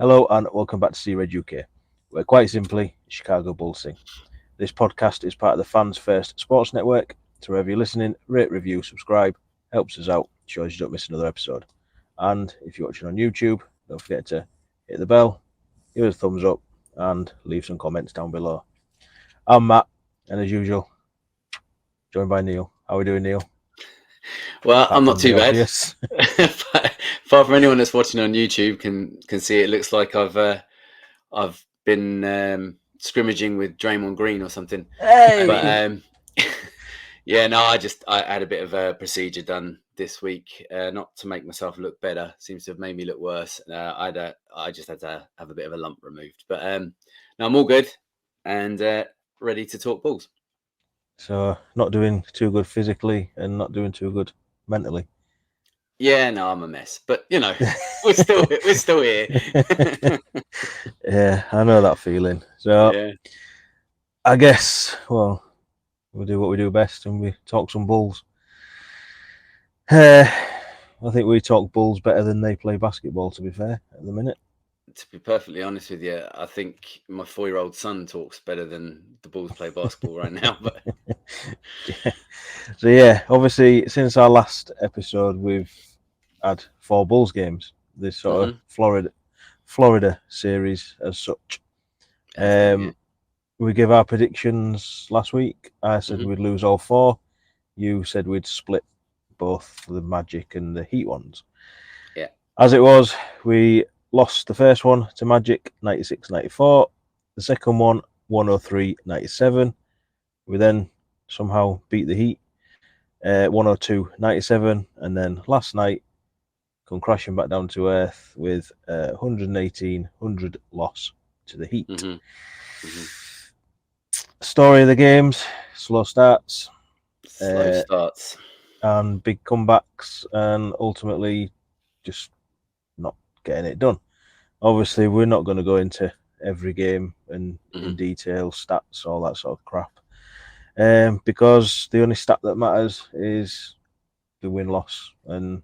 Hello and welcome back to See Red UK, where quite simply, Chicago Bulls sing. This podcast is part of the Fans First Sports Network, so wherever you're listening, rate, review, subscribe, helps us out, ensures you don't miss another episode. And if you're watching on YouTube, don't forget to hit the bell, give us a thumbs up, and leave some comments down below. I'm Matt, and as usual, joined by Neill. How are we doing, Neill? Well, Apart I'm not from too the bad. obvious. Apart from anyone that's watching on YouTube can see it looks like I've been scrimmaging with Draymond Green or something. Hey! But yeah, no, I had a bit of a procedure done this week, not to make myself look better. Seems to have made me look worse. I just had to have a bit of a lump removed. But no, I'm all good and ready to talk Bulls. So, not doing too good physically and not doing too good mentally. Yeah, no, I'm a mess, but you know, we're still here. Yeah, I know that feeling. So, Yeah. I guess, well, we do what we do best and we talk some Bulls. I think we talk Bulls better than they play basketball, to be fair, at the minute. To be perfectly honest with you, I think my 4-year-old son talks better than the Bulls play basketball right now. But So, yeah, obviously, since our last episode, we've had 4 Bulls games. This sort of Florida series as such. We gave our predictions last week. I said we'd lose all 4. You said we'd split both the Magic and the Heat ones. Yeah. As it was, we lost the first one to Magic 96-94, the second one 103-97. We then somehow beat the Heat 102-97, and then last night come crashing back down to earth with 118-100 loss to the Heat. Story of the games: slow starts, and big comebacks, and ultimately just not getting it done. Obviously, we're not going to go into every game and in detail, stats, all that sort of crap, because the only stat that matters is the win-loss. And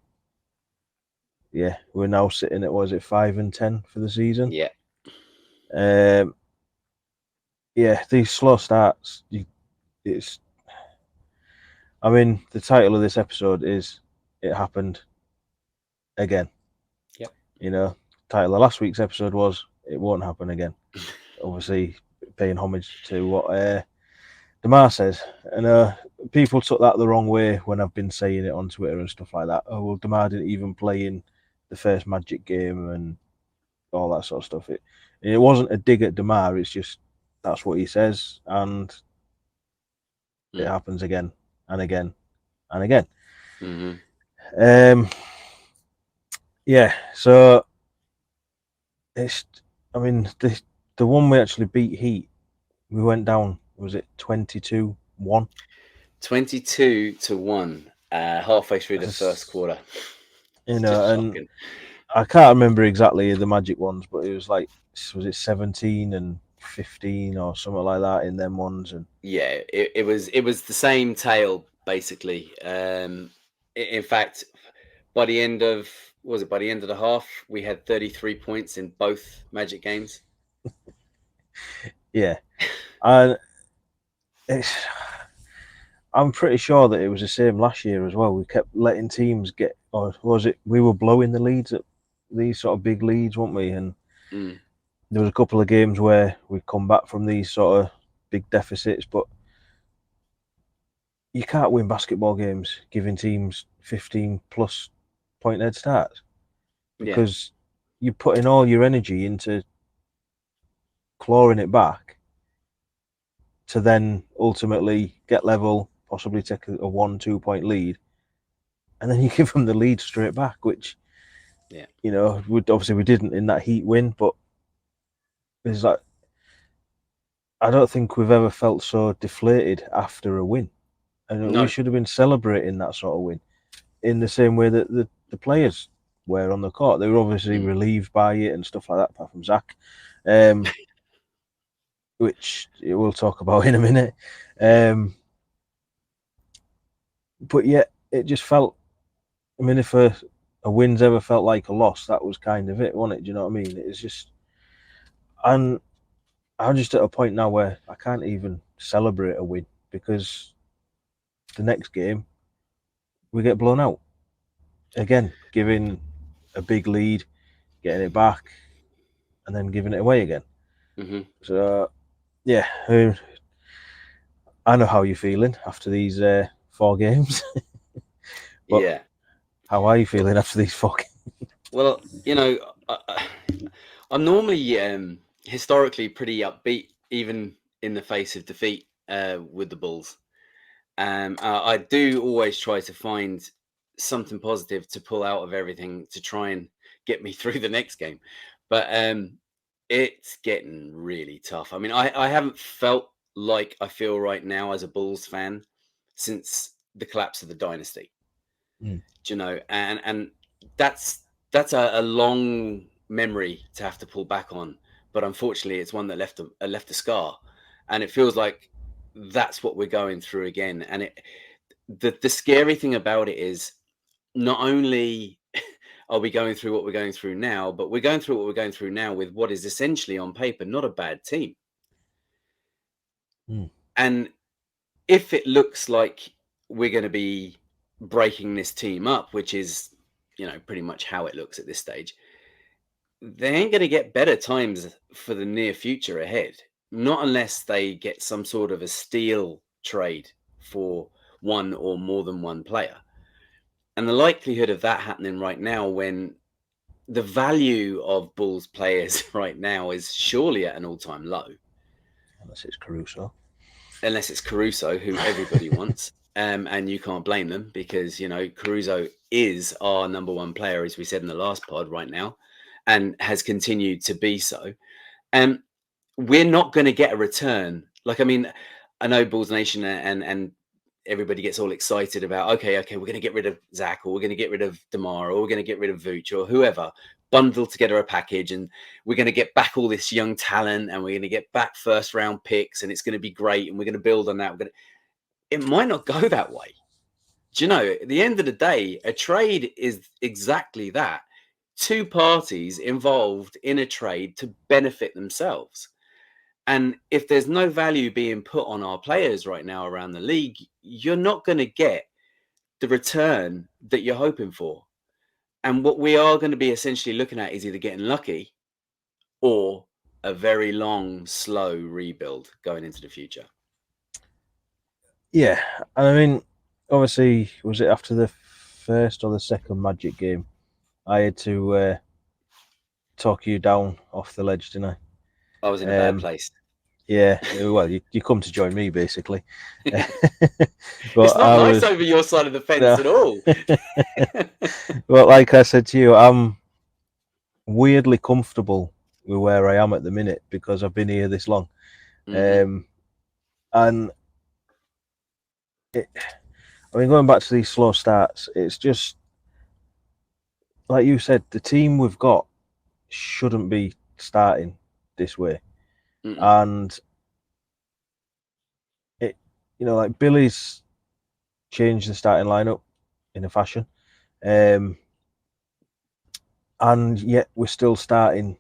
yeah, we're now sitting at, 5-10 for the season? Yeah. Yeah, these slow starts, it's... I mean, the title of this episode is It Happened Again. Yep. You know, title of last week's episode was It Won't Happen Again. Obviously, paying homage to what DeMar says. And people took that the wrong way when I've been saying it on Twitter and stuff like that. Oh, well, DeMar didn't even play in the first Magic game and all that sort of stuff. It wasn't a dig at DeMar, it's just that's what he says, and it happens again and again and again. Yeah, so it's... I mean, the one we actually beat Heat, we went down, was it 22-1? 22-1, halfway through the first quarter. You know, and I can't remember exactly the Magic ones, but it was like, was it 17 and 15 or something like that in them ones? And yeah, it was the same tale basically. In fact, by the end of the half, we had 33 points in both Magic games. Yeah, and I'm pretty sure that it was the same last year as well. We kept letting teams get, or was it we were blowing the leads at these sort of big leads, weren't we? And there was a couple of games where we come back from these sort of big deficits, but you can't win basketball games giving teams 15 plus point head starts, because you're putting all your energy into clawing it back to then ultimately get level, possibly take a 1-2 point lead, and then you give them the lead straight back, which, you know, obviously we didn't in that Heat win, but it's like, I don't think we've ever felt so deflated after a win, and we should have been celebrating that sort of win in the same way that the players were on the court. They were obviously relieved by it and stuff like that, apart from Zach, which we'll talk about in a minute. But yeah, it just felt... I mean, if a a win's ever felt like a loss, that was kind of it, wasn't it? Do you know what I mean? It's just, and I'm just at a point now where I can't even celebrate a win because the next game we get blown out again, giving a big lead, getting it back, and then giving it away again. Mm-hmm. So yeah, I know how you're feeling after these 4 games. But Yeah. how are you feeling after these 4 games? Well, I'm normally historically pretty upbeat, even in the face of defeat with the Bulls. I do always try to find something positive to pull out of everything to try and get me through the next game. But it's getting really tough. I mean, I haven't felt like I feel right now as a Bulls fan since the collapse of the dynasty. Mm. Do you know? And that's a long memory to have to pull back on. But unfortunately, it's one that left a scar, and it feels like that's what we're going through again. And the scary thing about it is not only are we going through what we're going through now, but we're going through what we're going through now with what is essentially on paper not a bad team. Mm. And if it looks like we're going to be breaking this team up, which is, pretty much how it looks at this stage, they ain't going to get better times for the near future ahead. Not unless they get some sort of a steal trade for one or more than one player. And the likelihood of that happening right now, when the value of Bulls players right now is surely at an all-time low. Unless it's Caruso. Unless it's Caruso, who everybody wants. And you can't blame them because, Caruso is our number one player, as we said in the last pod right now, and has continued to be so. And we're not going to get a return. Like, I mean, I know Bulls Nation and everybody gets all excited about, okay, we're going to get rid of Zach, or we're going to get rid of DeMar, or we're going to get rid of Vooch, or whoever, bundle together a package, and we're going to get back all this young talent, and we're going to get back first round picks, and it's going to be great, and we're going to build on that. It might not go that way. Do you know, at the end of the day, a trade is exactly that. 2 parties involved in a trade to benefit themselves. And if there's no value being put on our players right now around the league, you're not going to get the return that you're hoping for. And what we are going to be essentially looking at is either getting lucky or a very long, slow rebuild going into the future. Yeah, and I mean, obviously, was it after the first or the second Magic game? I had to talk you down off the ledge, didn't I? I was in a bad place. Yeah, well, you come to join me, basically. But it's not nice over your side of the fence at all. But like I said to you, I'm weirdly comfortable with where I am at the minute because I've been here this long. Mm-hmm. And I mean, going back to these slow starts, it's just like you said, the team we've got shouldn't be starting this way. Mm-mm. And it, like Billy's changed the starting lineup in a fashion, and yet we're still starting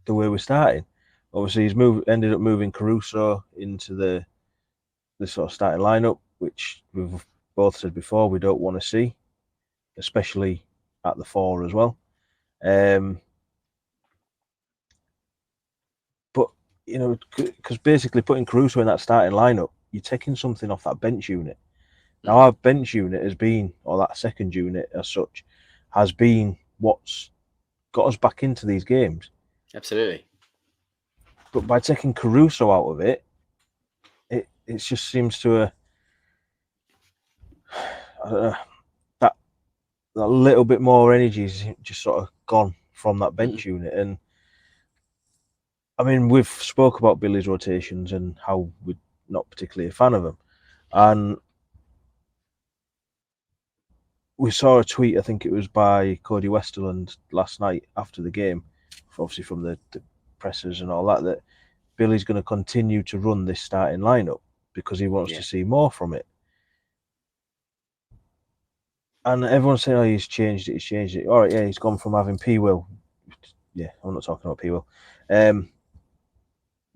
the way we're starting. Obviously, he's ended up moving Caruso into the sort of starting lineup, which we've both said before we don't want to see, especially at the 4 as well. But because basically putting Caruso in that starting lineup, you're taking something off that bench unit. Now our bench unit has been, or that second unit as such, has been what's got us back into these games. Absolutely. But by taking Caruso out of it, it just seems to I don't know, that little bit more energy is just sort of gone from that bench unit. And I mean, we've spoke about Billy's rotations and how we're not particularly a fan of them. And we saw a tweet, I think it was by Cody Westerland last night after the game, obviously from the pressers and all that Billy's going to continue to run this starting lineup because he wants to see more from it. And everyone's saying, "Oh, he's changed it. He's changed it." All right, yeah, he's gone from having P. Will. Yeah, I'm not talking about P. Will.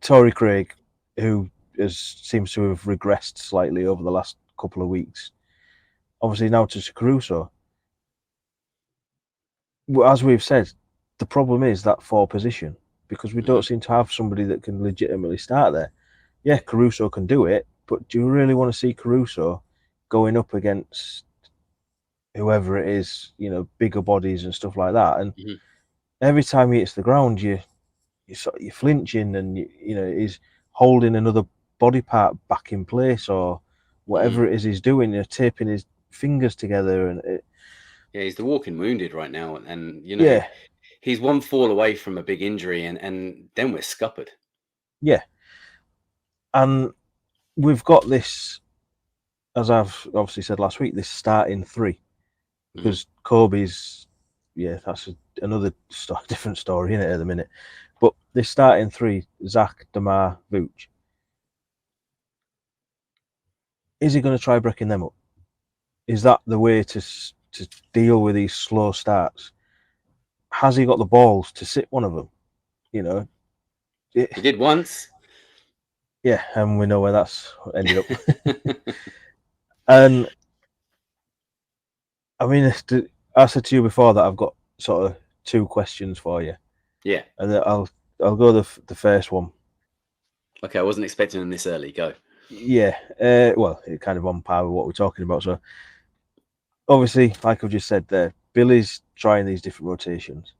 Tory Craig, who seems to have regressed slightly over the last couple of weeks. Obviously now to Caruso. As we've said, the problem is that 4 position because we don't seem to have somebody that can legitimately start there. Yeah, Caruso can do it, but do you really want to see Caruso going up against whoever it is, bigger bodies and stuff like that? And every time he hits the ground, you're flinching, and he's holding another body part back in place or whatever it is he's doing. You're taping his fingers together, and yeah, he's the walking wounded right now, and yeah, he's one fall away from a big injury, and then we're scuppered. yeah, and we've got this, as I've obviously said last week, this starting 3 because Kobe's, that's another different story in it at the minute. But this starting 3, Zach, DeMar, Vooch, is he going to try breaking them up? Is that the way to deal with these slow starts? Has he got the balls to sit one of them? He did once. Yeah, and we know where that's ended up. And I mean, I said to you before that I've got sort of 2 questions for you. Yeah. And I'll go the first one. Okay, I wasn't expecting them this early. Go. Yeah. Well, it's kind of on par with what we're talking about. So, obviously, like I've just said there, Billy's trying these different rotations.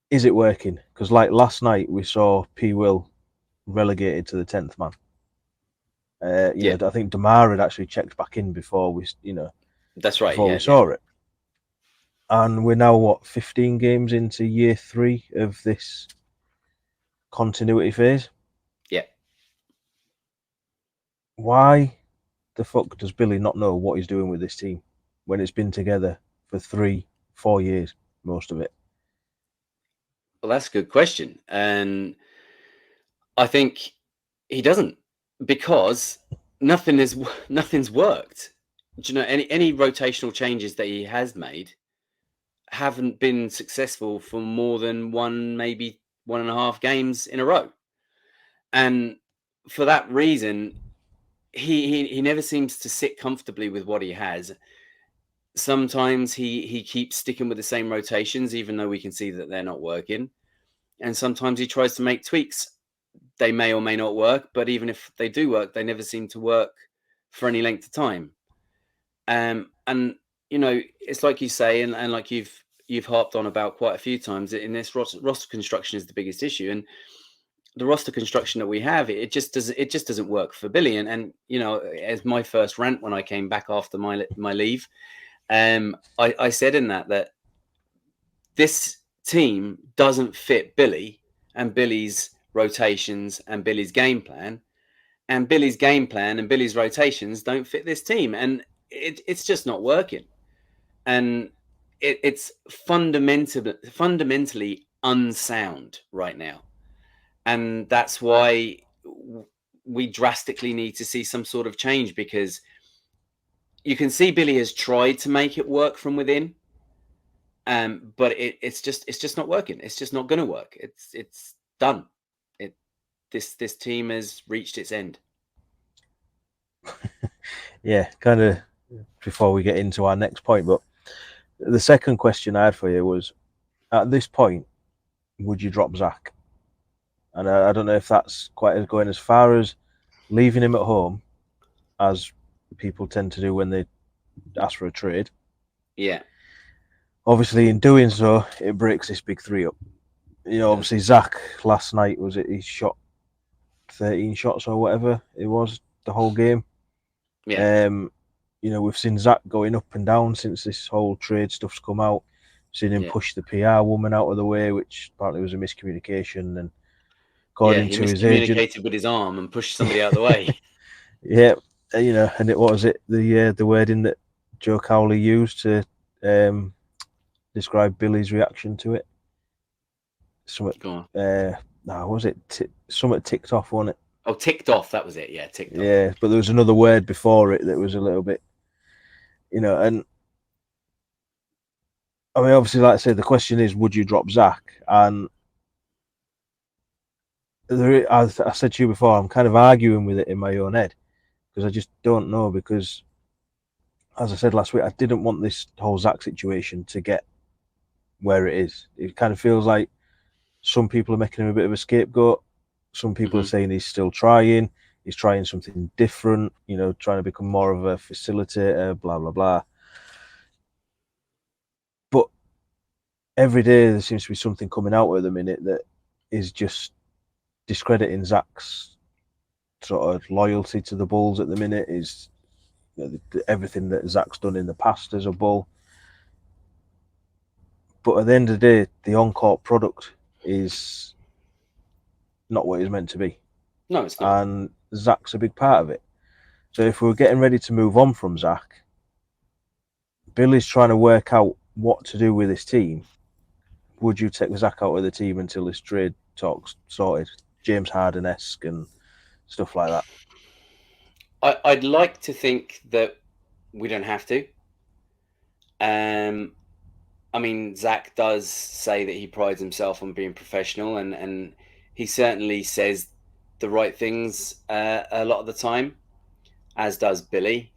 Is it working? Because like last night, we saw P. Will relegated to the 10th man. I think DeMar had actually checked back in before we, that's right. Before we saw it. And we're now 15 games into year 3 of this continuity phase. Yeah. Why the fuck does Billy not know what he's doing with this team when it's been together for 3-4 years, most of it? Well, that's a good question, and I think he doesn't, because nothing's worked. Do you know, any rotational changes that he has made haven't been successful for more than maybe 1.5 games in a row, and for that reason, he never seems to sit comfortably with what he has. Sometimes he keeps sticking with the same rotations, even though we can see that they're not working, and sometimes he tries to make tweaks. They may or may not work, but even if they do work, they never seem to work for any length of time. And it's like you say, and like you've harped on about quite a few times, in this roster construction is the biggest issue. And the roster construction that we have, it just doesn't work for Billy. And as my first rant when I came back after my leave, I said in that this team doesn't fit Billy and Billy's rotations and Billy's game plan, and Billy's game plan and Billy's rotations don't fit this team, and it's just not working. And it's fundamentally unsound right now, and that's why we drastically need to see some sort of change, because you can see Billy has tried to make it work from within, but it's just not working. It's just not going to work. It's done. This team has reached its end. Yeah, kind of before we get into our next point, but the second question I had for you was, at this point, would you drop Zach? And I don't know if that's quite going as far as leaving him at home, as people tend to do when they ask for a trade. Yeah. Obviously, in doing so, it breaks this big 3 up. Obviously, Zach last night, he shot 13 shots or whatever it was the whole game. Yeah. We've seen Zach going up and down since this whole trade stuff's come out. Seen him push the PR woman out of the way, which apparently was a miscommunication. And according to his agent, miscommunicated with his arm and pushed somebody out of the way. Yeah, and what was it? The wording that Joe Cowley used to describe Billy's reaction to it. Something. Go on. What was it? Something ticked off, wasn't it? Oh, ticked off. That was it. Yeah, ticked off. Yeah, but there was another word before it that was a little bit And I mean, obviously, like I said, the question is, would you drop Zach? And as I said to you before, I'm kind of arguing with it in my own head because I just don't know. Because, as I said last week, I didn't want this whole Zach situation to get where it is. It kind of feels like some people are making him a bit of a scapegoat. Some people are saying he's still trying. He's trying something different, trying to become more of a facilitator, blah, blah, blah. But every day there seems to be something coming out at the minute that is just discrediting Zach's sort of loyalty to the Bulls at the minute, is everything that Zach's done in the past as a Bull. But at the end of the day, the on-court product is not what it's meant to be. No, it's not. And Zach's a big part of it. So if we're getting ready to move on from Zach, Billy's trying to work out what to do with his team. Would you take Zach out of the team until this trade talk's sorted? James Harden-esque and stuff like that. I'd like to think that we don't have to. I mean, Zach does say that he prides himself on being professional, and he certainly says the right things a lot of the time, as does Billy.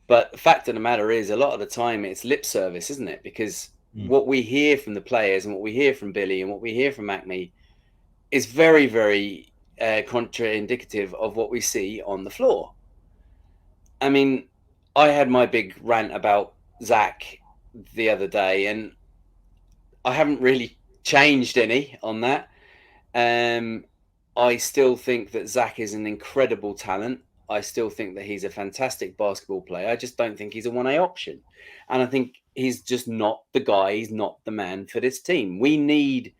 But the fact of the matter is, a lot of the time it's lip service, isn't it? Because what we hear from the players and what we hear from Billy and what we hear from Acme is very, very contraindicative of what we see on the floor. I mean, I had my big rant about Zach the other day, and I haven't really changed any on that. I still think that Zach is an incredible talent. I still think that he's a fantastic basketball player. I just don't think he's a 1A option. And I think he's just not the guy. He's not the man for this team. We need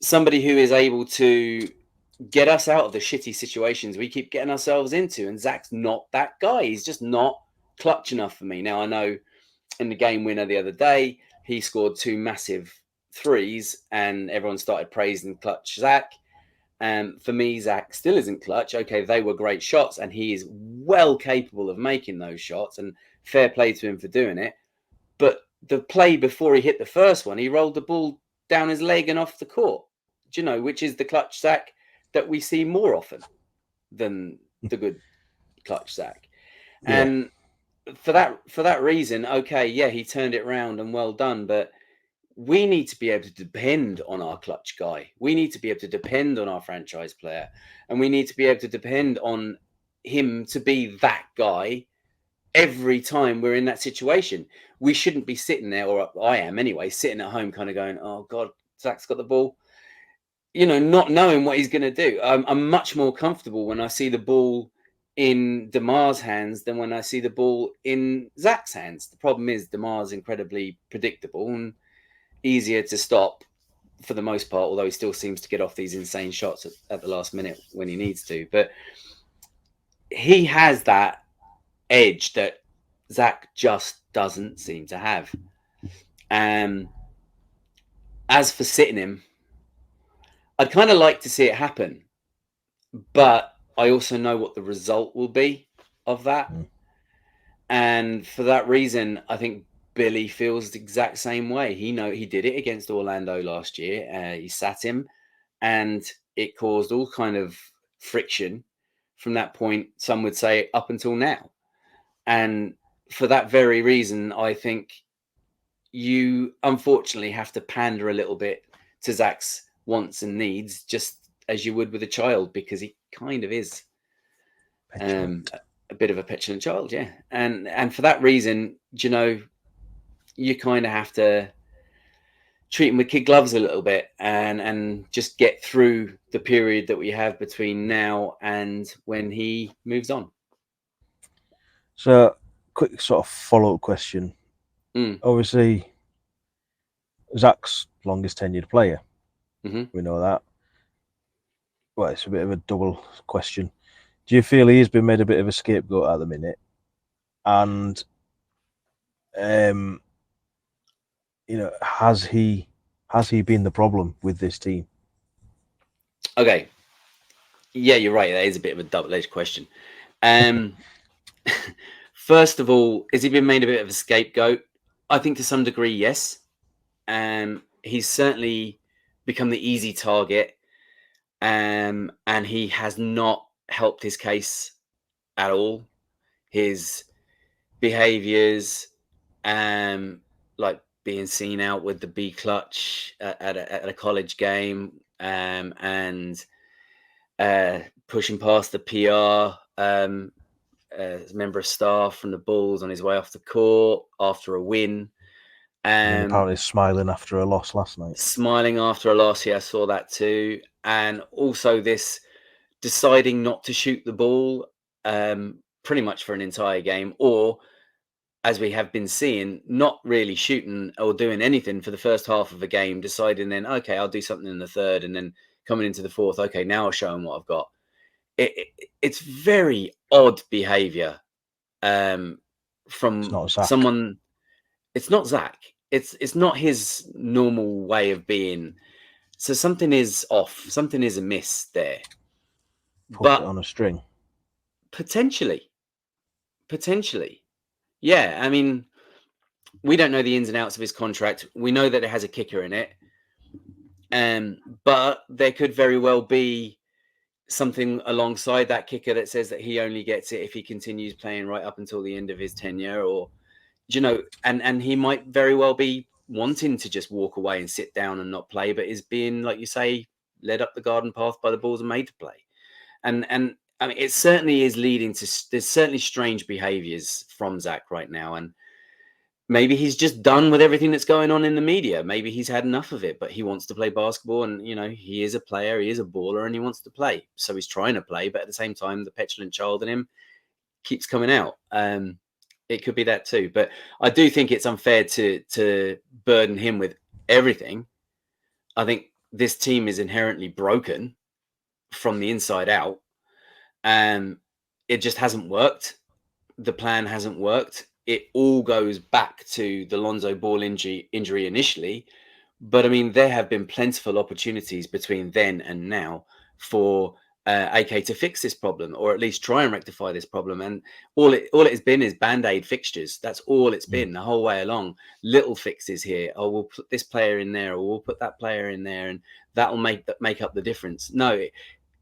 somebody who is able to get us out of the shitty situations we keep getting ourselves into. And Zach's not that guy. He's just not clutch enough for me. Now, I know in the game winner the other day, he scored 2 massive threes and everyone started praising clutch Zach. For me, Zach still isn't clutch. Okay, they were great shots and he is well capable of making those shots, and fair play to him for doing it. But the play before he hit the first one, he rolled the ball down his leg and off the court, which is the clutch Zach that we see more often than the good clutch Zach. Yeah. And for that reason, okay, yeah, he turned it around and well done, but we need to be able to depend on our clutch guy. We need to be able to depend on our franchise player, and we need to be able to depend on him to be that guy every time we're in that situation. We shouldn't be sitting there, or I am anyway, sitting at home kind of going, oh God, Zach's got the ball, not knowing what he's going to do. I'm much more comfortable when I see the ball in DeMar's hands than when I see the ball in Zach's hands. The problem is DeMar's incredibly predictable and easier to stop for the most part, although he still seems to get off these insane shots at the last minute when he needs to. But he has that edge that Zach just doesn't seem to have. As for sitting him, I'd kind of like to see it happen, but I also know what the result will be of that. And for that reason, I think Billy feels the exact same way. He did it against Orlando last year. He sat him, and it caused all kind of friction from that point. Some would say up until now. And for that very reason, I think you unfortunately have to pander a little bit to Zach's wants and needs, just as you would with a child, because he kind of is a bit of a petulant child, yeah. And for that reason, you kind of have to treat him with kid gloves a little bit and just get through the period that we have between now and when he moves on. So, quick sort of follow-up question. Obviously, Zach's longest tenured player. We know that. Well, it's a bit of a double question. Do you feel he's been made a bit of a scapegoat at the minute? And, has he been the problem with this team? Okay. Yeah, you're right. That is a bit of a double-edged question. First of all, has he been made a bit of a scapegoat? I think to some degree, yes. He's certainly become the easy target, and he has not helped his case at all. His behaviours, like being seen out with the B clutch at a college game, and pushing past the PR member of staff from the Bulls on his way off the court after a win. And apparently smiling after a loss last night. Smiling after a loss, yeah, I saw that too. And also this deciding not to shoot the ball pretty much for an entire game, or as we have been seeing, not really shooting or doing anything for the first half of a game, deciding then, okay, I'll do something in the third, and then coming into the fourth, okay, now I'll show them what I've got. It's very odd behaviour from someone. It's not Zach. It's not his normal way of being. So something is off. Something is amiss there. Put it on a string. Potentially. Yeah, I mean, we don't know the ins and outs of his contract. We know that it has a kicker in it. But there could very well be something alongside that kicker that says that he only gets it if he continues playing right up until the end of his tenure, or, you know, and he might very well be wanting to just walk away and sit down and not play, but is being, like you say, led up the garden path by the Bulls and made to play. And I mean, it certainly is leading to, there's certainly strange behaviors from Zach right now. And maybe he's just done with everything that's going on in the media. Maybe he's had enough of it, but he wants to play basketball, and, you know, he is a player, he is a baller, and he wants to play. So he's trying to play, but at the same time, the petulant child in him keeps coming out. It could be that too. But I do think it's unfair to burden him with everything. I think this team is inherently broken from the inside out. It just hasn't worked. The plan hasn't worked. It all goes back to the Lonzo Ball injury initially. But I mean, there have been plentiful opportunities between then and now for AK to fix this problem, or at least try and rectify this problem. And all it has been is band-aid fixtures. That's all it's been the whole way along. Little fixes here. Oh, we'll put this player in there, or we'll put that player in there, and that will make up the difference. No,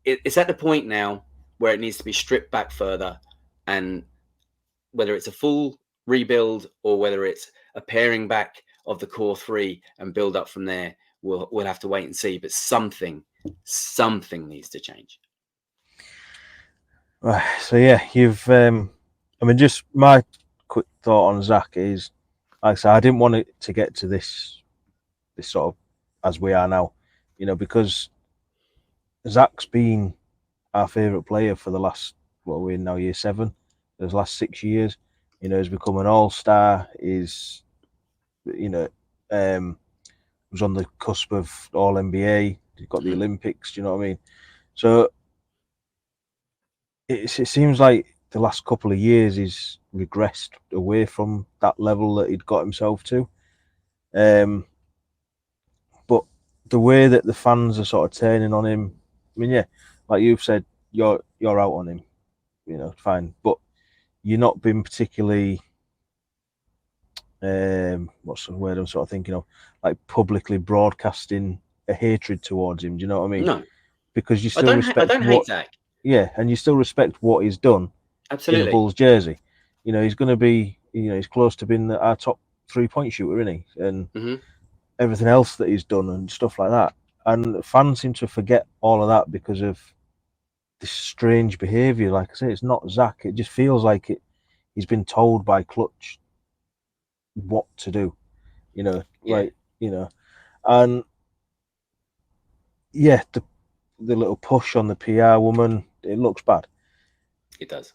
it's at the point now where it needs to be stripped back further, and whether it's a full rebuild or whether it's a paring back of the core three and build up from there, we'll have to wait and see. But something needs to change. Right. So yeah, you've. I mean, just my quick thought on Zach is, like I said, I didn't want it to get to this sort of as we are now, you know, because Zach's been our favourite player for the last, what we're in now, year 7, those last 6 years. You know, he's become an all-star. He's, you know, was on the cusp of All NBA. He got the Olympics. Do you know what I mean? So it seems like the last couple of years he's regressed away from that level that he'd got himself to. But the way that the fans are sort of turning on him, I mean, yeah, like you've said, you're out on him, you know, fine, but you're not been particularly, what's the word I'm sort of thinking of, like publicly broadcasting a hatred towards him. Do you know what I mean? No, because you still respect. I don't hate Zach. Yeah, and you still respect what he's done. Absolutely. In a Bulls jersey. You know, he's going to be, you know, he's close to being our top 3-point shooter, isn't he? And everything else that he's done and stuff like that. And fans seem to forget all of that because of this strange behaviour. Like I say, it's not Zach. It just feels like he's been told by Clutch what to do. You know, like, you know. And yeah, the little push on the PR woman, it looks bad. It does.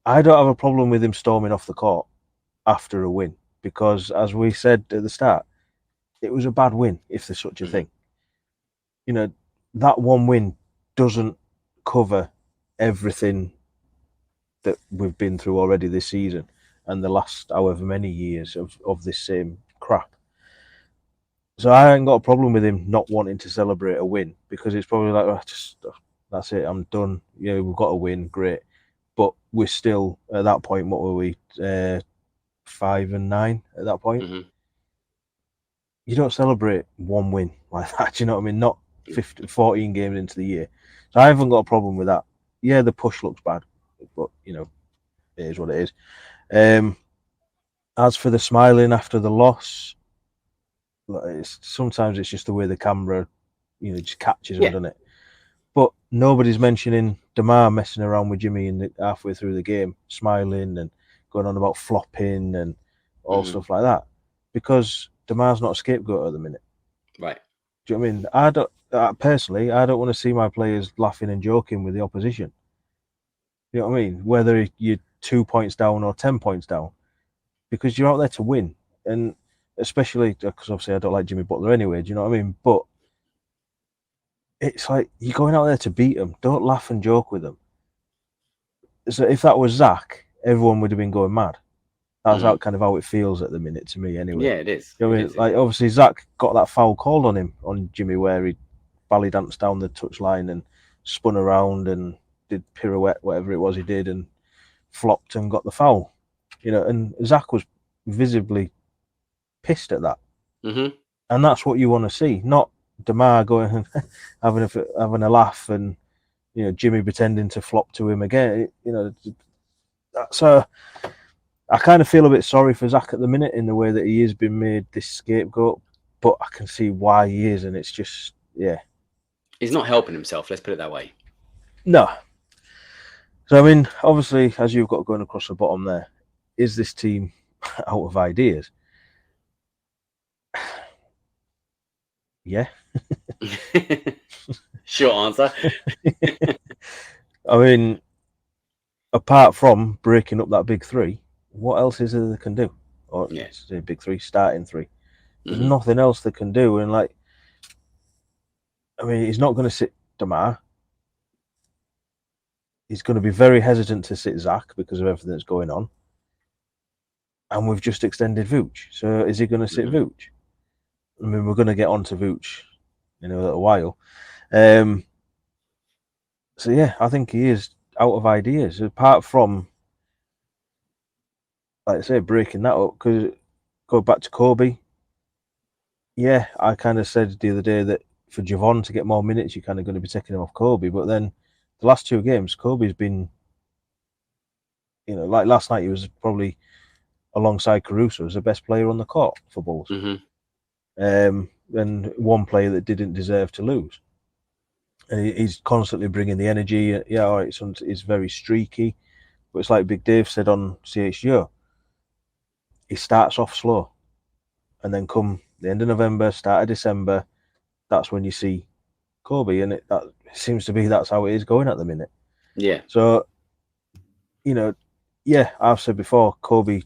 I don't have a problem with him storming off the court after a win, because, as we said at the start, it was a bad win, if there's such a thing. You know, that one win doesn't cover everything that we've been through already this season and the last however many years of this same crap. So I ain't got a problem with him not wanting to celebrate a win, because it's probably like, that's it, I'm done. Yeah, we've got a win, great. but we're still at that point. What were we? 5-9 at that point. Mm-hmm. You don't celebrate one win like that. Do you know what I mean? Not 14 games into the year. So I haven't got a problem with that. Yeah, the push looks bad, but you know, it is what it is. As for the smiling after the loss, sometimes it's just the way the camera, just catches them, doesn't it? But nobody's mentioning Demar messing around with Jimmy halfway through the game, smiling and going on about flopping and all stuff like that, because Demar's not a scapegoat at the minute. Right. Do you know what I mean? I don't personally. I don't want to see my players laughing and joking with the opposition. You know what I mean? Whether you're 2 points down or 10 points down, because you're out there to win, and especially because obviously I don't like Jimmy Butler anyway. Do you know what I mean? But it's like you're going out there to beat them. Don't laugh and joke with them. So if that was Zach, everyone would have been going mad. That's kind of how it feels at the minute to me, anyway. Yeah, it is. You know what I mean? Like obviously Zach got that foul called on him on Jimmy where he ballet danced down the touchline and spun around and did pirouette, whatever it was he did, and flopped and got the foul. And Zach was visibly pissed at that, and that's what you want to see, not Demar going and having a laugh and Jimmy pretending to flop to him again. So I kind of feel a bit sorry for Zach at the minute in the way that he has been made this scapegoat, but I can see why he is, and it's just he's not helping himself. Let's put it that way. No. So I mean, obviously, as you've got going across the bottom there, is this team out of ideas? Yeah. Short answer. I mean, apart from breaking up that big three, what else is there they can do? Or say big three, starting three. There's nothing else they can do. And I mean, he's not going to sit Demar. He's going to be very hesitant to sit Zach because of everything that's going on. And we've just extended Vooch. So is he going to sit Vooch? I mean, we're going to get on to Vooch in a little while. So yeah, I think he is out of ideas. Apart from, like I say, breaking that up, because go back to Kobe. Yeah, I kind of said the other day that for Javon to get more minutes, you're kind of going to be taking him off Kobe. But then the last two games, Kobe's been, like last night, he was probably alongside Caruso as the best player on the court for Bulls. And one player that didn't deserve to lose. And he's constantly bringing the energy. Yeah, all right, it's very streaky, but it's like Big Dave said on CHGO. He starts off slow, and then come the end of November, start of December, that's when you see Kobe, and that seems to be that's how it is going at the minute. Yeah. So, I've said before, Kobe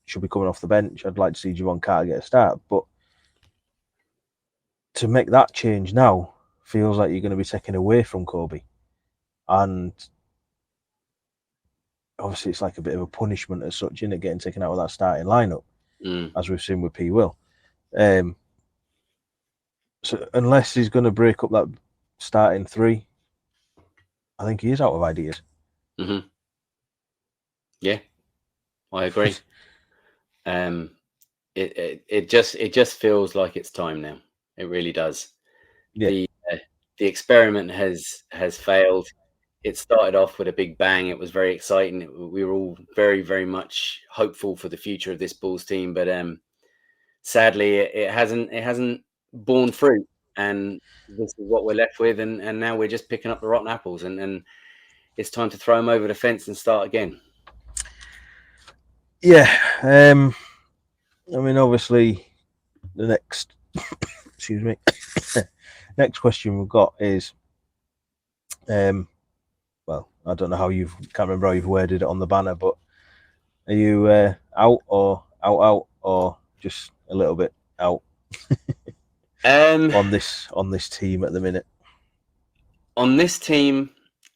should be coming off the bench. I'd like to see Javon Carter get a start, but to make that change now feels like you're going to be taken away from Kobe, and obviously it's like a bit of a punishment as such, isn't it, getting taken out of that starting lineup, as we've seen with P. Will. So unless he's going to break up that starting three, I think he is out of ideas. Yeah, I agree. It just feels like it's time now. It really does. Yeah. The experiment has failed. It started off with a big bang. It was very exciting. We were all very, very much hopeful for the future of this Bulls team, but sadly, it hasn't borne fruit. And this is what we're left with. And now we're just picking up the rotten apples. And it's time to throw them over the fence and start again. Yeah. I mean, obviously, the next excuse me, next question we've got is, well, I don't know can't remember how you've worded it on the banner, but are you out or just a little bit out on this team at the minute? On this team,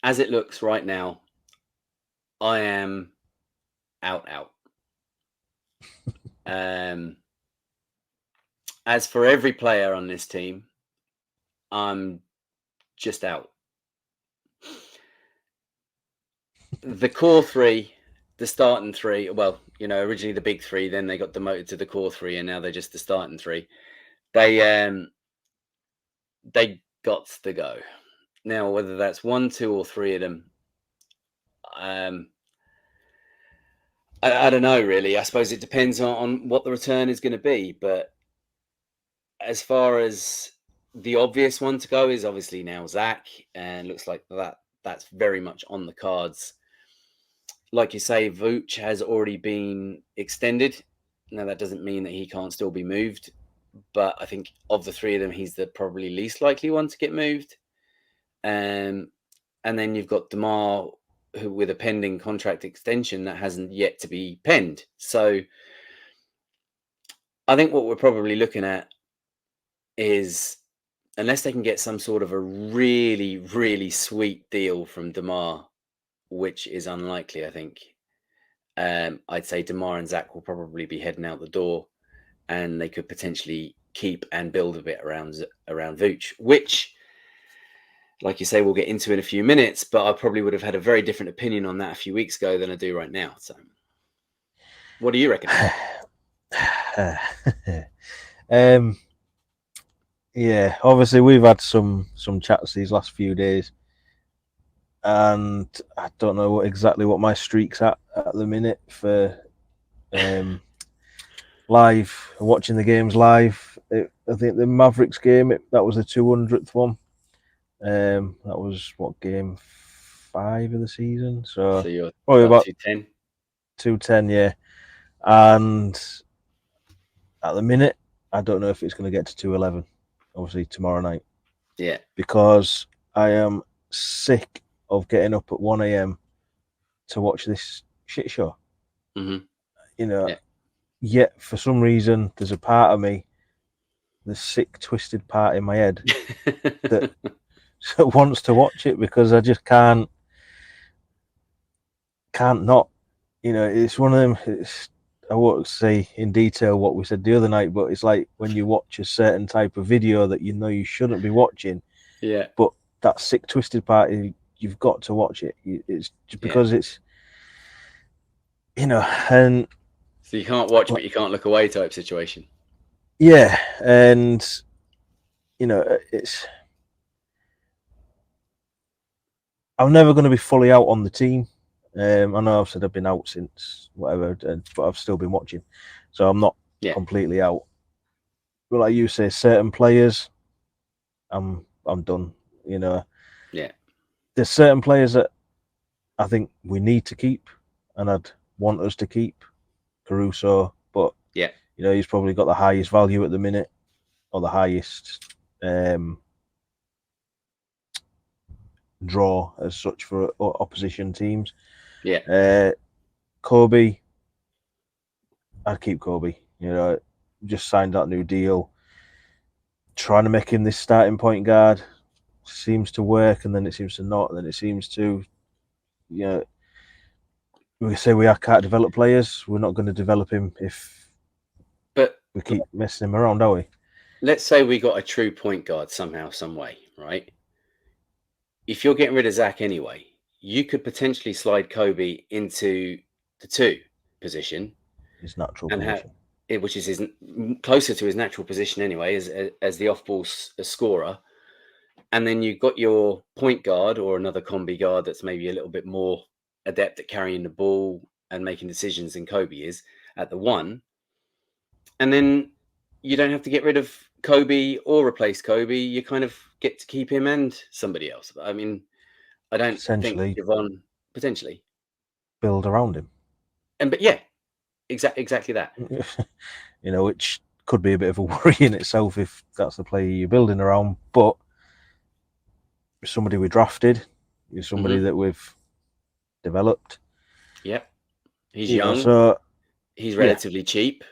as it looks right now, I am out. As for every player on this team, I'm just out. the core three, the starting three. Well, originally the big three, then they got demoted to the core three, and now they're just the starting three. They got to go. Now, whether that's 1, 2, or 3 of them, I don't know really. I suppose it depends on what the return is going to be. But as far as the obvious one to go is obviously now Zach, and looks like that's very much on the cards. Like you say, Vooch has already been extended. Now that doesn't mean that he can't still be moved, but I think of the three of them, he's the probably least likely one to get moved. And then you've got DeMar, who with a pending contract extension that hasn't yet to be penned. So I think what we're probably looking at is, unless they can get some sort of a really, really sweet deal from DeMar, which is unlikely, I think, I'd say DeMar and Zach will probably be heading out the door, and they could potentially keep and build a bit around Vooch, which, like you say, we'll get into in a few minutes, but I probably would have had a very different opinion on that a few weeks ago than I do right now. So what do you reckon? Yeah, obviously we've had some chats these last few days, and I don't know exactly what my streak's at the minute for live, watching the games live. I think the Mavericks game, that was the 200th one. That was what, game 5 of the season, so you're probably about 210. 210, yeah. And at the minute, I don't know if it's going to get to 211. Obviously tomorrow night. Yeah. Because I am sick of getting up at 1 a.m. to watch this shit show. Mm-hmm. Yet for some reason, there's a part of me, the sick, twisted part in my head, that wants to watch it, because I just can't not. It's one of them. I won't say in detail what we said the other night, but it's like when you watch a certain type of video that you know you shouldn't be watching. Yeah. But that sick, twisted part, you've got to watch it. It's just because it's, and so you can't watch, but you can't look away type situation. Yeah, and it's. I'm never going to be fully out on the team. I know I've said I've been out since whatever, but I've still been watching, so I'm not completely out. But like you say, certain players, I'm done. Yeah. There's certain players that I think we need to keep, and I'd want us to keep. Caruso, but he's probably got the highest value at the minute, or the highest draw as such for opposition teams. Yeah. Kobe, I'd keep Kobe. Just signed that new deal. Trying to make him this starting point guard seems to work, and then it seems to not, and then it seems to, we say we can't develop players. We're not going to develop him if we keep messing him around, are we? Let's say we got a true point guard somehow, some way, right? If you're getting rid of Zach anyway, you could potentially slide Kobe into the 2 position, his natural position, which is closer to his natural position anyway, as the off-ball scorer. And then you've got your point guard or another combi guard that's maybe a little bit more adept at carrying the ball and making decisions than Kobe is at the 1. And then you don't have to get rid of Kobe or replace Kobe. You kind of get to keep him and somebody else. I mean, I don't think Yvonne potentially build around him. But exactly that. Which could be a bit of a worry in itself if that's the player you're building around. But somebody we drafted, is somebody that we've developed. Yep, he's young, so he's relatively cheap.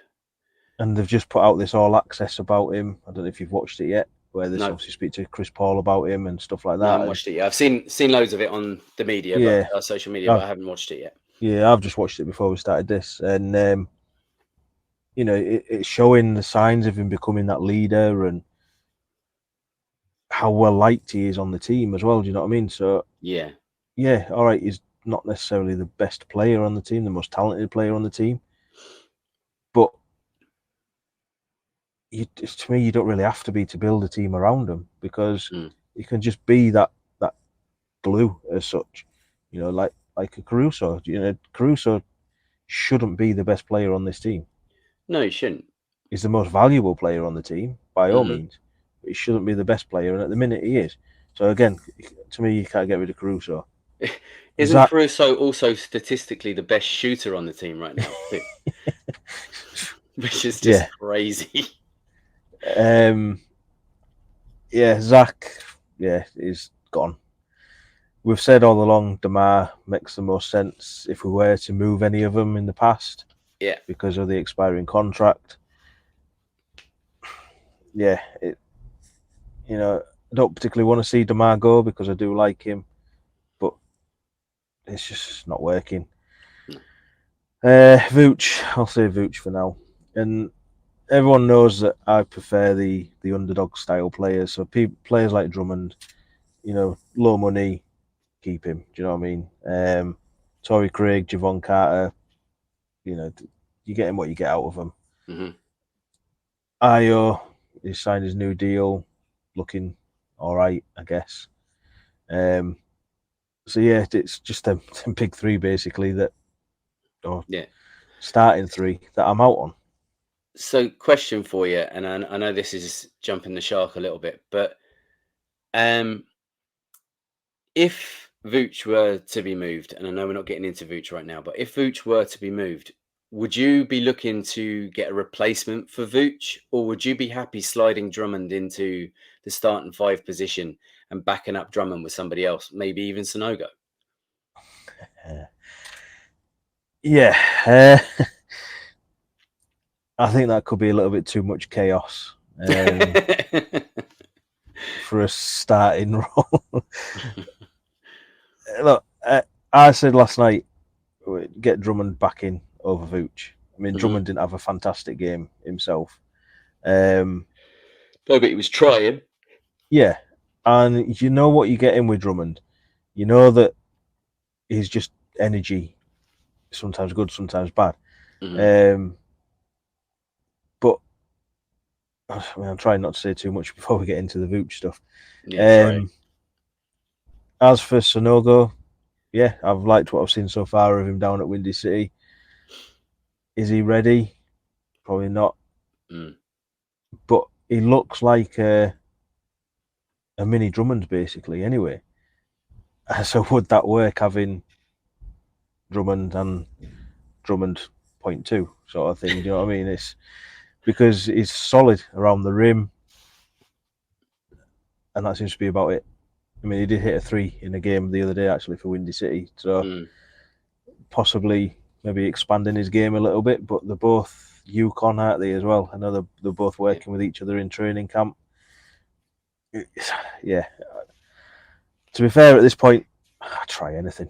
And they've just put out this all access about him. I don't know if you've watched it yet, where they obviously speak to Chris Paul about him and stuff like that. No, I haven't watched it yet. I've seen loads of it on the media, but social media, but I haven't watched it yet. Yeah, I've just watched it before we started this, and it's showing the signs of him becoming that leader and how well liked he is on the team as well. Do you know what I mean? So yeah, all right, he's not necessarily the best player on the team, the most talented player on the team, but to me, you don't really have to be to build a team around him, because you can just be that glue as such. Like a Caruso. Caruso shouldn't be the best player on this team. No, he shouldn't. He's the most valuable player on the team by all means, but he shouldn't be the best player. And at the minute, he is. So again, to me, you can't get rid of Caruso. Isn't Caruso also statistically the best shooter on the team right now, too? Which is just crazy. Zach, is gone. We've said all along DeMar makes the most sense if we were to move any of them in the past. Yeah. Because of the expiring contract. Yeah, I don't particularly want to see DeMar go, because I do like him, but it's just not working. Vooch, I'll say Vooch for now. And everyone knows that I prefer the underdog style players. So players like Drummond, low money, keep him. Do you know what I mean? Torrey Craig, Javon Carter, you're getting what you get out of them. Ayo, he signed his new deal, looking all right, I guess. So yeah, it's just them big three basically starting three that I'm out on. So, question for you, and I know this is jumping the shark a little bit, but if Vooch were to be moved, and I know we're not getting into Vooch right now, but if Vooch were to be moved, would you be looking to get a replacement for Vooch, or would you be happy sliding Drummond into the starting five position and backing up Drummond with somebody else, maybe even Sonogo? I think that could be a little bit too much chaos for a starting role. Look, I said last night, get Drummond back in over Vooch. I mean, Drummond didn't have a fantastic game himself. No, but he was trying. Yeah, and you know what you get in with Drummond. You know that he's just energy, sometimes good, sometimes bad. But I mean, I'm trying not to say too much before we get into the Vooch stuff. Yeah, as for Sonogo, I've liked what I've seen so far of him down at Windy City. Is he ready? Probably not. But he looks like a mini Drummond, basically, anyway. So would that work, having Drummond and Drummond 0.2 sort of thing? Do you know what I mean? It's because he's solid around the rim, and that seems to be about it. I mean, he did hit a 3 in a game the other day, actually, for Windy City. So possibly maybe expanding his game a little bit, but they're both UConn, aren't they, as well? I know they're both working with each other in training camp. Yeah. To be fair, at this point, I'll try anything.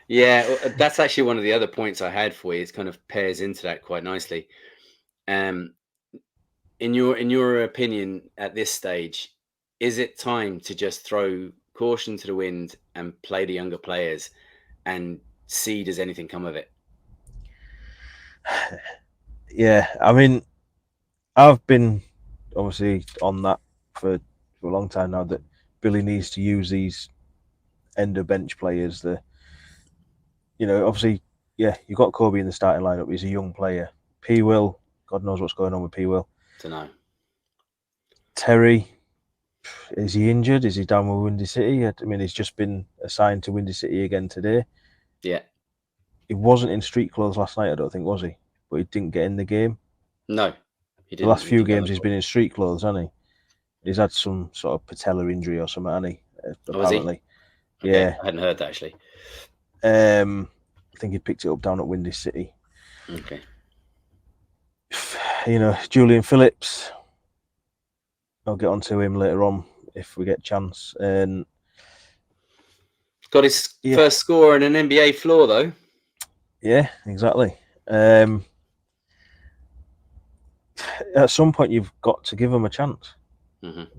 Yeah, that's actually one of the other points I had for you. It kind of pairs into that quite nicely. In your opinion, at this stage, is it time to just throw caution to the wind and play the younger players and see does anything come of it? Yeah, I mean, I've been obviously on that for a long time now, that Billy needs to use these end of bench players. Obviously, you've got Kobe in the starting lineup. He's a young player. P. Will, God knows what's going on with P. Will. Don't know. Terry, is he injured? Is he down with Windy City? I mean, he's just been assigned to Windy City again today. Yeah. He wasn't in street clothes last night, I don't think, was he? But he didn't get in the game. No, he didn't. The last few games he's been in street clothes, hasn't he? He's had some sort of patella injury or something, hasn't he? Apparently. Oh, okay. Yeah. I hadn't heard that, actually. I think he picked it up down at Windy City. Okay. Julian Phillips, I'll get onto him later on if we get a chance. And got his first score in an NBA floor, though. Yeah, exactly. At some point, you've got to give them a chance,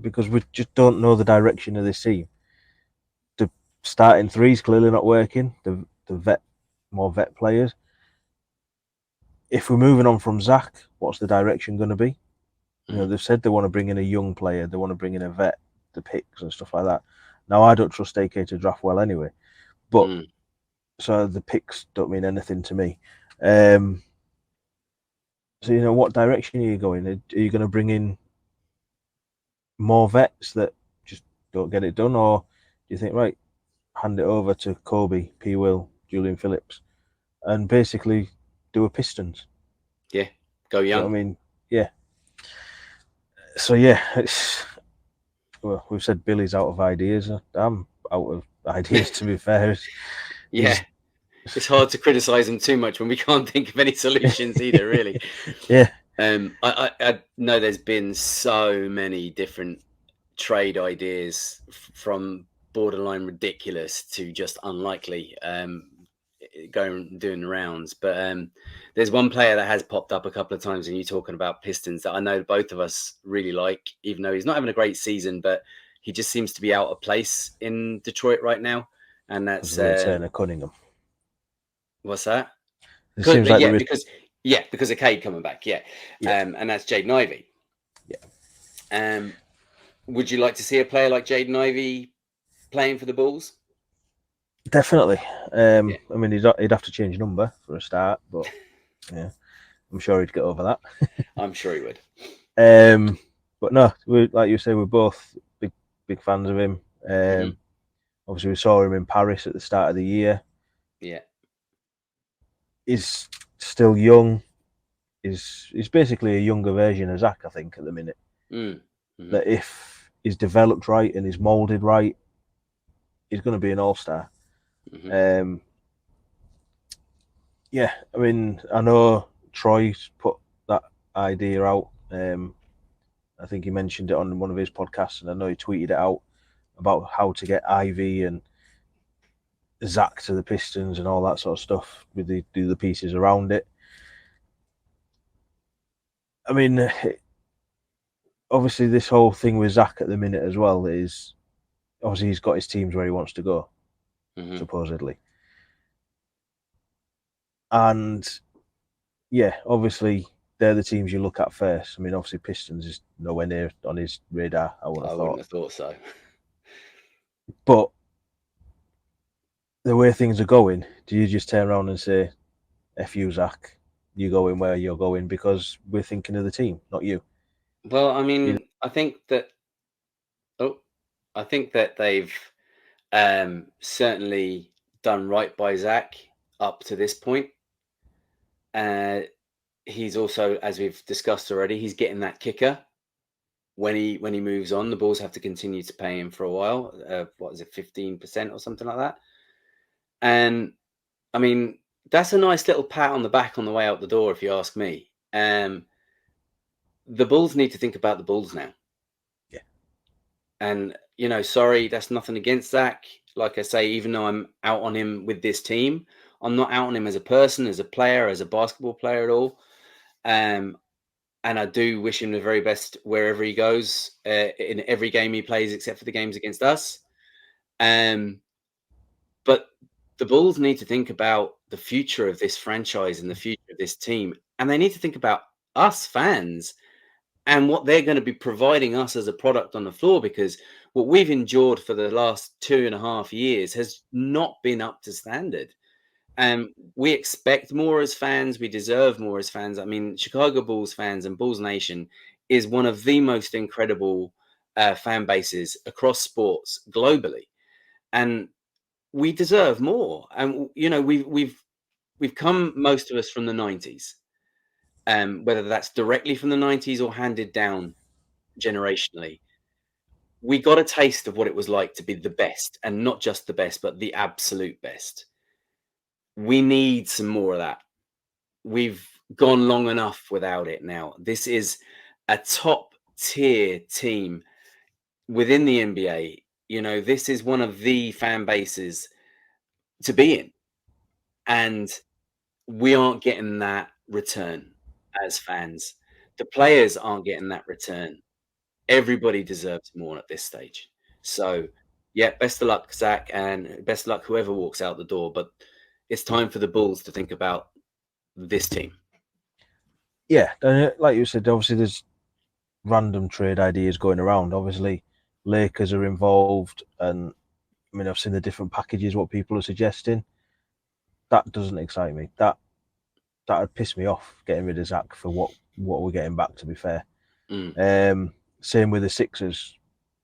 because we just don't know the direction of this team. To starting three's clearly not working. The more vet players. If we're moving on from Zach, what's the direction going to be? You know, they've said they want to bring in a young player, they want to bring in a vet, the picks and stuff like that. Now, I don't trust AK to draft well anyway, but so the picks don't mean anything to me. So, you know, what direction are you going? Are you going to bring in more vets that just don't get it done, or do you think, right, hand it over to Kobe, P. Will, Julian Phillips, and basically do a Pistons? Yeah, go young. You know what I mean, yeah. So yeah, it's well, we've said Billy's out of ideas. I'm out of ideas, to be fair. Yeah, it's hard to criticize him too much when we can't think of any solutions either, really. Yeah. I know there's been so many different trade ideas from borderline ridiculous to just unlikely doing the rounds, but there's one player that has popped up a couple of times, and you talking about Pistons, that I know both of us really like, even though he's not having a great season, but he just seems to be out of place in Detroit right now, and that's the return of Cunningham. What's that? It seems like because of Cade coming back, and that's Jaden Ivey. Would you like to see a player like Jaden Ivey playing for the Bulls? Definitely. I mean, he'd have to change number for a start, but yeah, I'm sure he'd get over that. I'm sure he would. But no, like you say, we're both big fans of him. Obviously, we saw him in Paris at the start of the year. Yeah, he's still young. He's basically a younger version of Zach, I think, at the minute. That if he's developed right and he's molded right, he's going to be an all-star. Yeah, I mean, I know Troy's put that idea out. I think he mentioned it on one of his podcasts, and I know he tweeted it out about how to get Ivy and Zach to the Pistons and all that sort of stuff with the pieces around it. I mean, obviously, this whole thing with Zach at the minute as well is obviously he's got his teams where he wants to go, supposedly. And yeah, obviously, they're the teams you look at first. I mean, obviously, Pistons is nowhere near on his radar. I wouldn't have thought so. But the way things are going, do you just turn around and say, F you, Zach, you going where you're going because we're thinking of the team, not you? Well, I mean, I think that they've certainly done right by Zach up to this point. He's also, as we've discussed already, he's getting that kicker. When he moves on, the Bulls have to continue to pay him for a while. What is it, 15% or something like that? And I mean, that's a nice little pat on the back on the way out the door, if you ask me. The Bulls need to think about the Bulls now. Yeah. And, you know, sorry, that's nothing against Zach. Like I say, even though I'm out on him with this team, I'm not out on him as a person, as a player, as a basketball player at all. And I do wish him the very best wherever he goes, in every game he plays, except for the games against us. But the Bulls need to think about the future of this franchise and the future of this team. And they need to think about us fans and what they're going to be providing us as a product on the floor, because what we've endured for the last 2.5 years has not been up to standard. And we expect more as fans. We deserve more as fans. I mean, Chicago Bulls fans and Bulls Nation is one of the most incredible fan bases across sports globally. And we deserve more. And, you know, we've come, most of us, from the 90s. Whether that's directly from the 90s or handed down generationally, we got a taste of what it was like to be the best, and not just the best, but the absolute best. We need some more of that. We've gone long enough without it now. This is a top tier team within the NBA. You know, this is one of the fan bases to be in, and we aren't getting that return as fans. The players aren't getting that return. Everybody deserves more at this stage. So, Yeah, best of luck, Zach, and best of luck whoever walks out the door. But it's time for the Bulls to think about this team. Yeah, and like you said, obviously there's random trade ideas going around. Obviously, Lakers are involved, and I mean I've seen the different packages what people are suggesting. That doesn't excite me. That'd piss me off getting rid of Zach for what we're getting back. To be fair, same with the Sixers.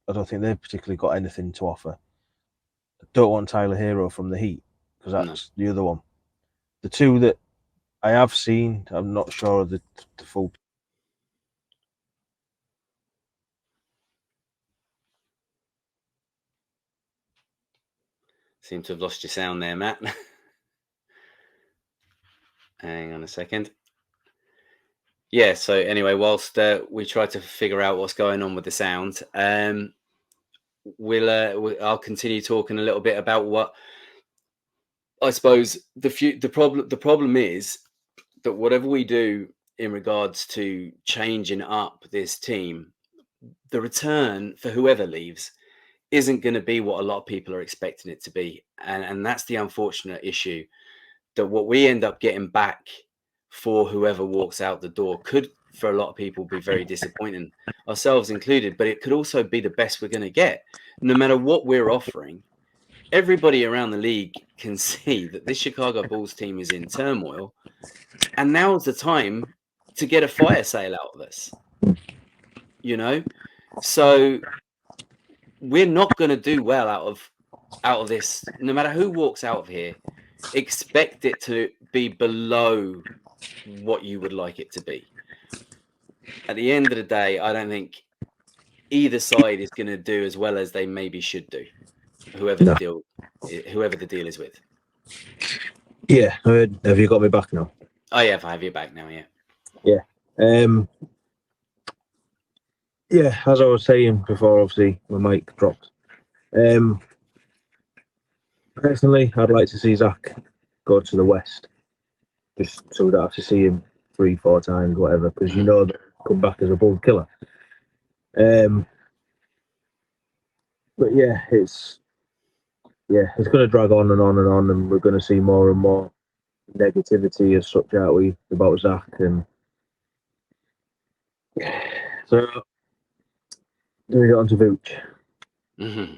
I don't think they've particularly got anything to offer. I don't want Tyler Hero from the Heat because that's the other one. The two that I have seen, I'm not sure of the full. Seem to have lost your sound there, Matt. Hang on a second. Yeah, so anyway, whilst we try to figure out what's going on with the sound, I'll continue talking a little bit about what I suppose the problem is that whatever we do in regards to changing up this team, the return for whoever leaves isn't going to be what a lot of people are expecting it to be, and that's the unfortunate issue. That what we end up getting back for whoever walks out the door could, for a lot of people, be very disappointing, ourselves included. But it could also be the best we're going to get, no matter what we're offering. Everybody around the league can see that this Chicago Bulls team is in turmoil, and now's the time to get a fire sale out of us. So we're not going to do well out of this. No matter who walks out of here, expect it to be below what you would like it to be. At the end of the day, I don't think either side is going to do as well as they maybe should do. Whoever the deal is with. Yeah, have you got me back now? I have you back now. Yeah. Yeah. Yeah, as I was saying before, obviously my mic dropped. Personally, I'd like to see Zach go to the West, just so we don't have to see him 3-4 times, whatever, because you know that he'll come back as a Bulls killer. But yeah, it's going to drag on and on and on, and we're going to see more and more negativity as such, aren't we, about Zach? And so, do we get on to Vooch? Mm-hmm.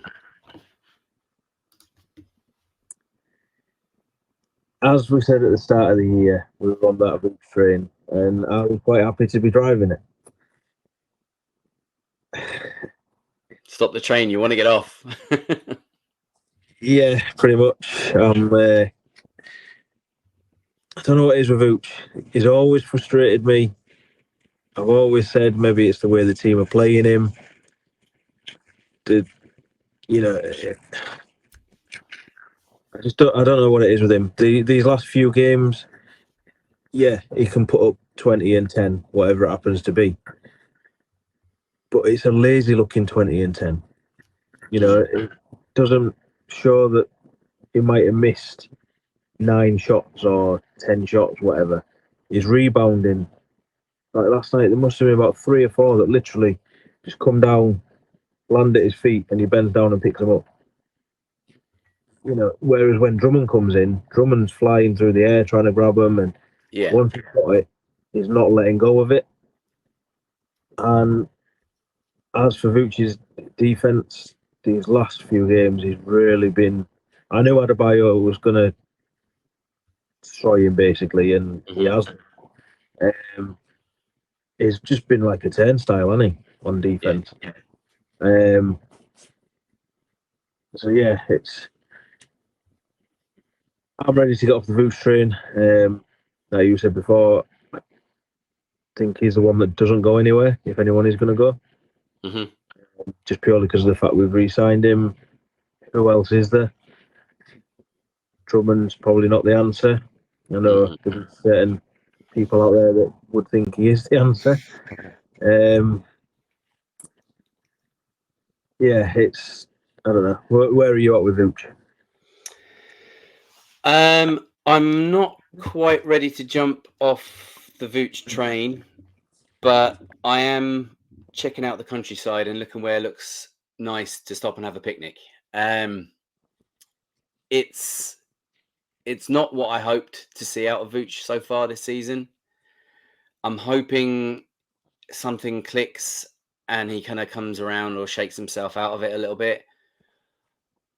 As we said at the start of the year, we were on that Vooch train, and I was quite happy to be driving it. Stop the train, you want to get off. Yeah, pretty much. I don't know what it is with Vooch. He's always frustrated me. I've always said maybe it's the way the team are playing him. I don't know what it is with him. These last few games, yeah, he can put up 20 and 10, whatever it happens to be. But it's a lazy looking 20 and 10. It doesn't show that he might have missed 9 shots or 10 shots, whatever. He's rebounding. Like last night, there must have been about 3 or 4 that literally just come down, land at his feet, and he bends down and picks them up. Whereas when Drummond comes in, Drummond's flying through the air trying to grab him, and once he's got it, he's not letting go of it. And as for Vooch's defense, these last few games, he's really been. I knew Adebayo was going to destroy him basically, and he hasn't. He's just been like a turnstile, hasn't he, on defense? Yeah. So yeah, I'm ready to get off the Vooch train. Like you said before, I think he's the one that doesn't go anywhere, if anyone is going to go. Mm-hmm. Just purely because of the fact we've re-signed him. Who else is there? Drummond's probably not the answer. I know there's certain people out there that would think he is the answer. Yeah, I don't know. Where are you at with Vooch? I'm not quite ready to jump off the Vooch train, but I am checking out the countryside and looking where it looks nice to stop and have a picnic. It's not what I hoped to see out of Vooch so far this season. I'm hoping something clicks and he kind of comes around or shakes himself out of it a little bit.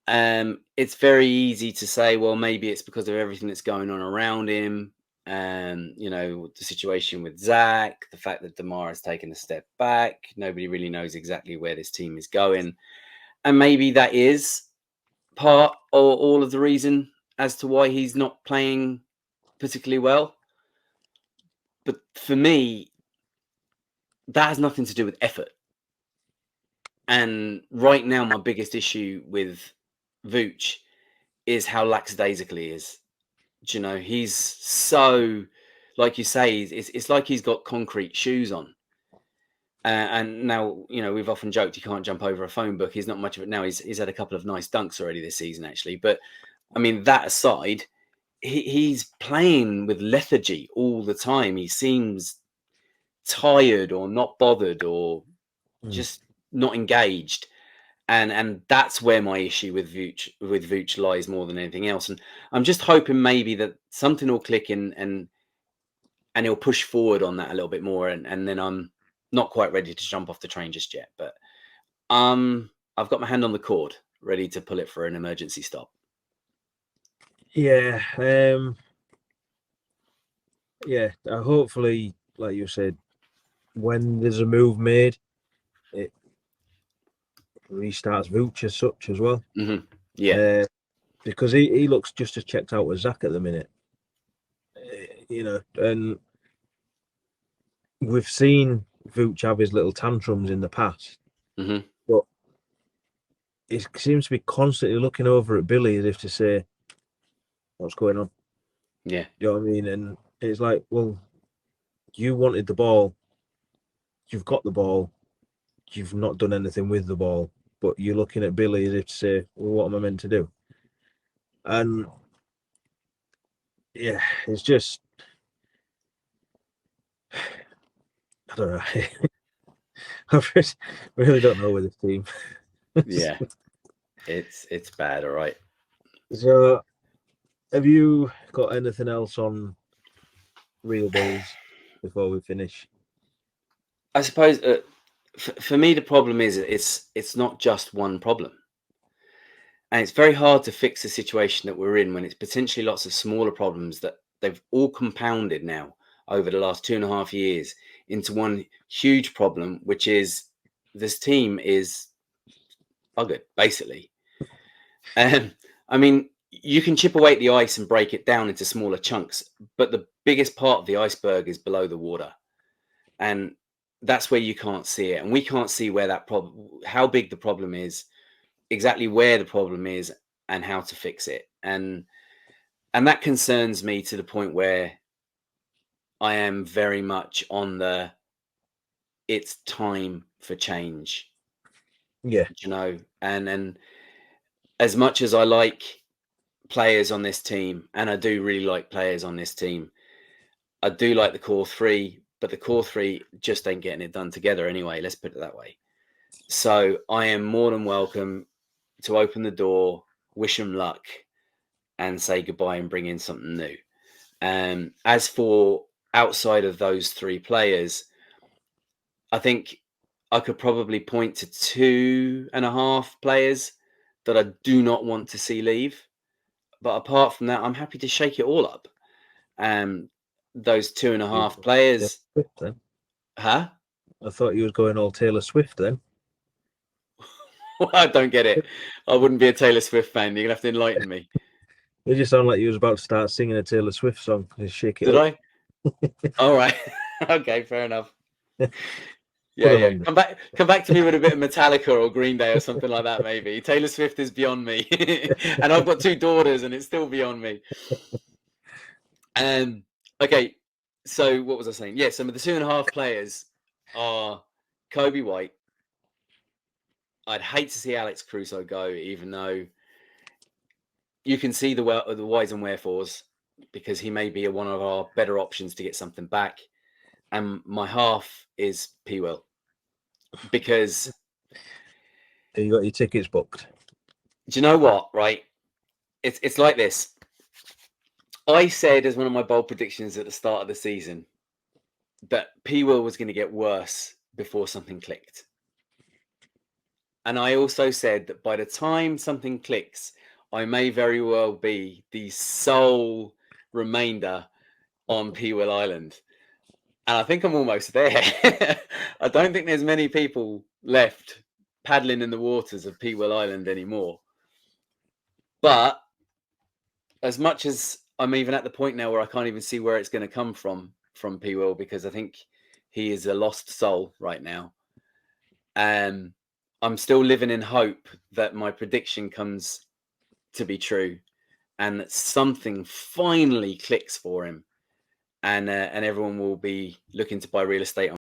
It's very easy to say, well, maybe it's because of everything that's going on around him. The situation with Zach, the fact that Damar has taken a step back. Nobody really knows exactly where this team is going. And maybe that is part or all of the reason as to why he's not playing particularly well. But for me, that has nothing to do with effort. And right now, my biggest issue with Vooch is how lackadaisical he is. Do you know, he's so, like you say, it's like he's got concrete shoes on. And now, we've often joked he can't jump over a phone book. He's not much of it now. He's had a couple of nice dunks already this season, actually. But I mean, that aside, he's playing with lethargy all the time. He seems tired or not bothered or just not engaged. And that's where my issue with Vooch lies more than anything else. And I'm just hoping maybe that something will click and he'll push forward on that a little bit more. And then I'm not quite ready to jump off the train just yet. But I've got my hand on the cord, ready to pull it for an emergency stop. Yeah. Hopefully, like you said, when there's a move made, it restarts Vooch as such as well. Mm-hmm. Yeah. Because he looks just as checked out as Zach at the minute. And we've seen Vooch have his little tantrums in the past. Mm-hmm. But he seems to be constantly looking over at Billy as if to say, what's going on? Yeah. You know what I mean? And it's like, well, you wanted the ball. You've got the ball. You've not done anything with the ball. But you're looking at Billy as if to say, well, what am I meant to do? And yeah, it's just, I don't know. I really don't know with this team. Yeah, it's bad. All right. So, have you got anything else on real balls before we finish? I suppose for me the problem is it's not just one problem, and it's very hard to fix the situation that we're in when it's potentially lots of smaller problems that they've all compounded now over the last 2.5 years into one huge problem, which is this team is buggered, basically. And I mean, you can chip away at the ice and break it down into smaller chunks, but the biggest part of the iceberg is below the water, and that's where you can't see it, and we can't see where that problem, how big the problem is, exactly where the problem is, and how to fix it, and that concerns me to the point where I am very much on the it's time for change. Yeah, and as much as I like players on this team, and I do really like players on this team, I do like the core three, but the core three just ain't getting it done together anyway. Let's put it that way. So I am more than welcome to open the door, wish them luck, and say goodbye and bring in something new. As for outside of those three players, I think I could probably point to 2.5 players that I do not want to see leave. But apart from that, I'm happy to shake it all up. Those 2.5 players. Swift, then. Huh? I thought you was going all Taylor Swift then. I don't get it. I wouldn't be a Taylor Swift fan. You're gonna have to enlighten me. You just sound like you was about to start singing a Taylor Swift song. Just shake it Did up. I? All right. Okay, fair enough. Yeah. Come back to me with a bit of Metallica or Green Day or something like that, maybe. Taylor Swift is beyond me. And I've got 2 daughters and it's still beyond me. Okay, so what was I saying? Yeah, some of the 2.5 players are Kobe White. I'd hate to see Alex Caruso go, even though you can see the whys and wherefores, because he may be one of our better options to get something back. And my half is P. Will, because Have you got your tickets booked? Do you know what? Right, it's like this. I said as one of my bold predictions at the start of the season that P. Will was going to get worse before something clicked. And I also said that by the time something clicks, I may very well be the sole remainder on P. Will Island. And I think I'm almost there. I don't think there's many people left paddling in the waters of P. Will Island anymore. But as much as I'm even at the point now where I can't even see where it's going to come from P. Will, because I think he is a lost soul right now. I'm still living in hope that my prediction comes to be true and that something finally clicks for him, and everyone will be looking to buy real estate on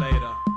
later.